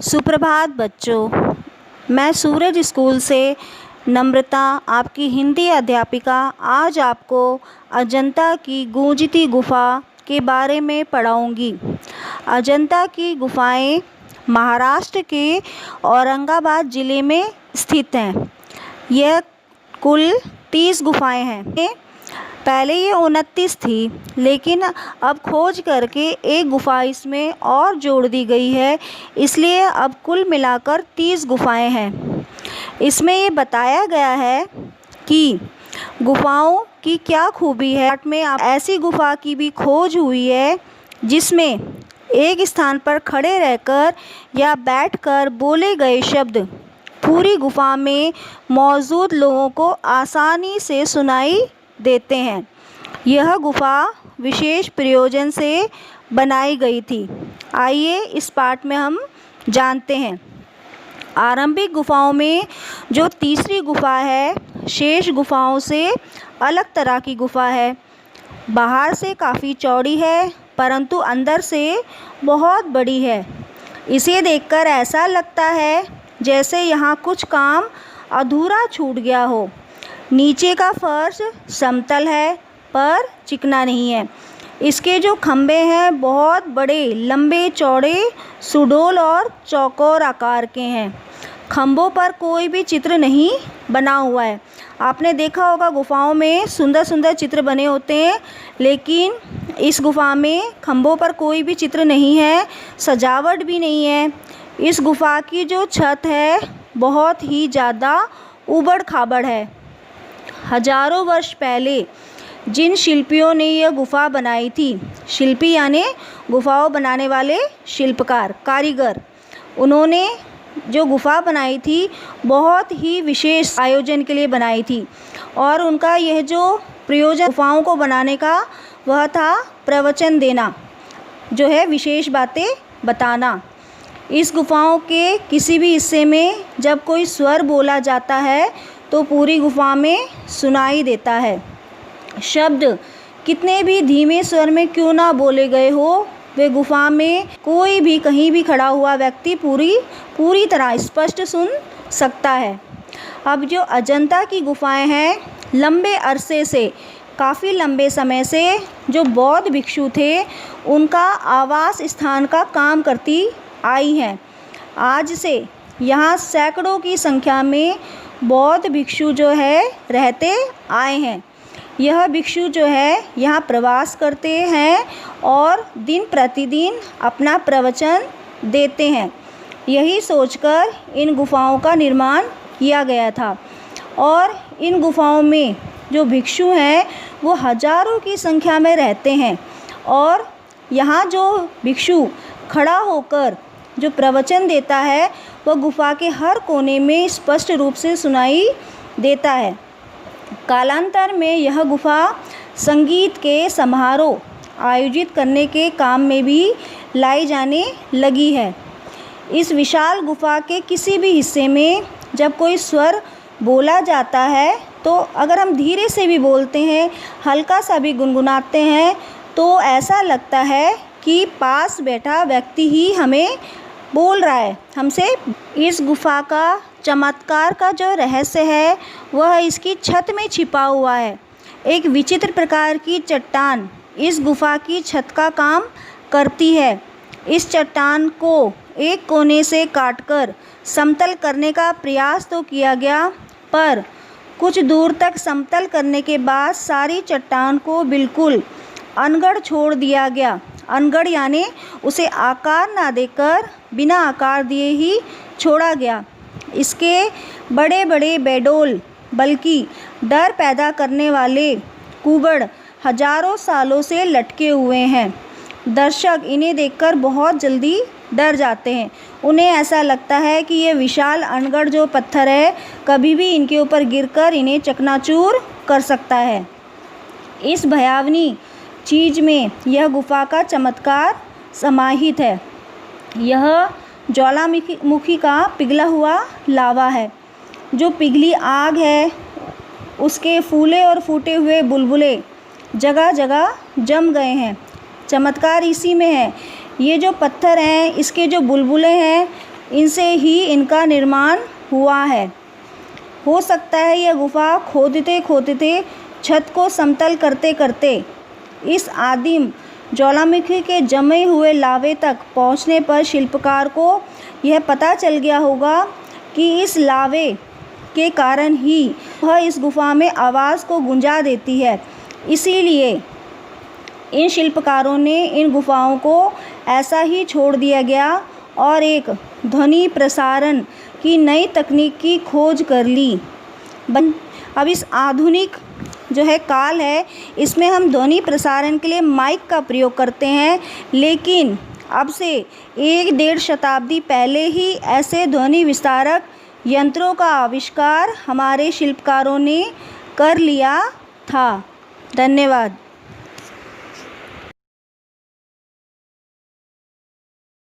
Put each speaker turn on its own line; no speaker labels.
सुप्रभात बच्चों, मैं सूरज स्कूल से नम्रता आपकी हिंदी अध्यापिका आज आपको अजंता की गूंजती गुफा के बारे में पढ़ाऊंगी। अजंता की गुफाएं महाराष्ट्र के औरंगाबाद ज़िले में स्थित हैं। यह कुल 30 गुफाएं हैं। पहले ये 29 थी, लेकिन अब खोज करके एक गुफा इसमें और जोड़ दी गई है, इसलिए अब कुल मिलाकर 30 गुफाएं हैं। इसमें ये बताया गया है कि गुफाओं की क्या खूबी है। पाठ में ऐसी गुफा की भी खोज हुई है जिसमें एक स्थान पर खड़े रहकर या बैठकर बोले गए शब्द पूरी गुफा में मौजूद लोगों को आसानी से सुनाई देते हैं। यह गुफा विशेष प्रयोजन से बनाई गई थी। आइए इस पाठ में हम जानते हैं। आरंभिक गुफाओं में जो तीसरी गुफा है, शेष गुफाओं से अलग तरह की गुफा है। बाहर से काफ़ी चौड़ी है, परंतु अंदर से बहुत बड़ी है। इसे देखकर ऐसा लगता है जैसे यहाँ कुछ काम अधूरा छूट गया हो। नीचे का फर्श समतल है पर चिकना नहीं है। इसके जो खंभे हैं बहुत बड़े, लंबे चौड़े, सुडौल और चौकोर आकार के हैं। खंभों पर कोई भी चित्र नहीं बना हुआ है। आपने देखा होगा गुफाओं में सुंदर सुंदर चित्र बने होते हैं, लेकिन इस गुफा में खंभों पर कोई भी चित्र नहीं है, सजावट भी नहीं है। इस गुफा की जो छत है बहुत ही ज़्यादा ऊबड़ खाबड़ है। हजारों वर्ष पहले जिन शिल्पियों ने यह गुफा बनाई थी, शिल्पी यानी गुफाओं बनाने वाले शिल्पकार, कारीगर, उन्होंने जो गुफा बनाई थी बहुत ही विशेष आयोजन के लिए बनाई थी। और उनका यह जो प्रयोजन गुफाओं को बनाने का वह था प्रवचन देना, जो है विशेष बातें बताना। इस गुफाओं के किसी भी हिस्से में जब कोई स्वर बोला जाता है तो पूरी गुफा में सुनाई देता है। शब्द कितने भी धीमे स्वर में क्यों ना बोले गए हो, वे गुफा में कोई भी कहीं भी खड़ा हुआ व्यक्ति पूरी तरह स्पष्ट सुन सकता है। अब जो अजंता की गुफाएं हैं, लंबे अरसे से, काफ़ी लंबे समय से जो बौद्ध भिक्षु थे उनका आवास स्थान का काम करती आई हैं। आज से यहाँ सैकड़ों की संख्या में बौद्ध भिक्षु जो है रहते आए हैं। यह भिक्षु जो है यहाँ प्रवास करते हैं और दिन प्रतिदिन अपना प्रवचन देते हैं। यही सोचकर इन गुफाओं का निर्माण किया गया था। और इन गुफाओं में जो भिक्षु हैं वो हजारों की संख्या में रहते हैं। और यहाँ जो भिक्षु खड़ा होकर जो प्रवचन देता है वह गुफा के हर कोने में स्पष्ट रूप से सुनाई देता है। कालांतर में यह गुफा संगीत के समारोह आयोजित करने के काम में भी लाई जाने लगी है। इस विशाल गुफा के किसी भी हिस्से में जब कोई स्वर बोला जाता है तो अगर हम धीरे से भी बोलते हैं, हल्का सा भी गुनगुनाते हैं, तो ऐसा लगता है कि पास बैठा व्यक्ति ही हमें बोल रहा है हमसे। इस गुफा का चमत्कार का जो रहस्य है वह इसकी छत में छिपा हुआ है। एक विचित्र प्रकार की चट्टान इस गुफा की छत का काम करती है। इस चट्टान को एक कोने से काटकर समतल करने का प्रयास तो किया गया, पर कुछ दूर तक समतल करने के बाद सारी चट्टान को बिल्कुल अनगढ़ छोड़ दिया गया। अनगढ़ यानी उसे आकार ना देकर बिना आकार दिए ही छोड़ा गया। इसके बड़े बड़े बेडोल, बल्कि डर पैदा करने वाले कुबड़ हजारों सालों से लटके हुए हैं। दर्शक इन्हें देखकर बहुत जल्दी डर जाते हैं। उन्हें ऐसा लगता है कि ये विशाल अनगढ़ जो पत्थर है कभी भी इनके ऊपर गिरकर इन्हें चकनाचूर कर सकता है। इस भयावनी चीज़ में यह गुफा का चमत्कार समाहित है। यह ज्वालामुखी का पिघला हुआ लावा है। जो पिघली आग है उसके फूले और फूटे हुए बुलबुले जगह जगह जम गए हैं। चमत्कार इसी में है। ये जो पत्थर हैं, इसके जो बुलबुले हैं इनसे ही इनका निर्माण हुआ है। हो सकता है यह गुफा खोदते खोदते छत को समतल करते करते इस आदिम ज्वालामुखी के जमे हुए लावे तक पहुंचने पर शिल्पकार को यह पता चल गया होगा कि इस लावे के कारण ही वह इस गुफा में आवाज़ को गुंजा देती है। इसीलिए इन शिल्पकारों ने इन गुफाओं को ऐसा ही छोड़ दिया गया और एक ध्वनि प्रसारण की नई तकनीक की खोज कर ली। अब इस आधुनिक जो है काल है, इसमें हम ध्वनि प्रसारण के लिए माइक का प्रयोग करते हैं, लेकिन अब से 1-1.5 शताब्दी पहले ही ऐसे ध्वनि विस्तारक यंत्रों का आविष्कार हमारे शिल्पकारों ने कर लिया था। धन्यवाद।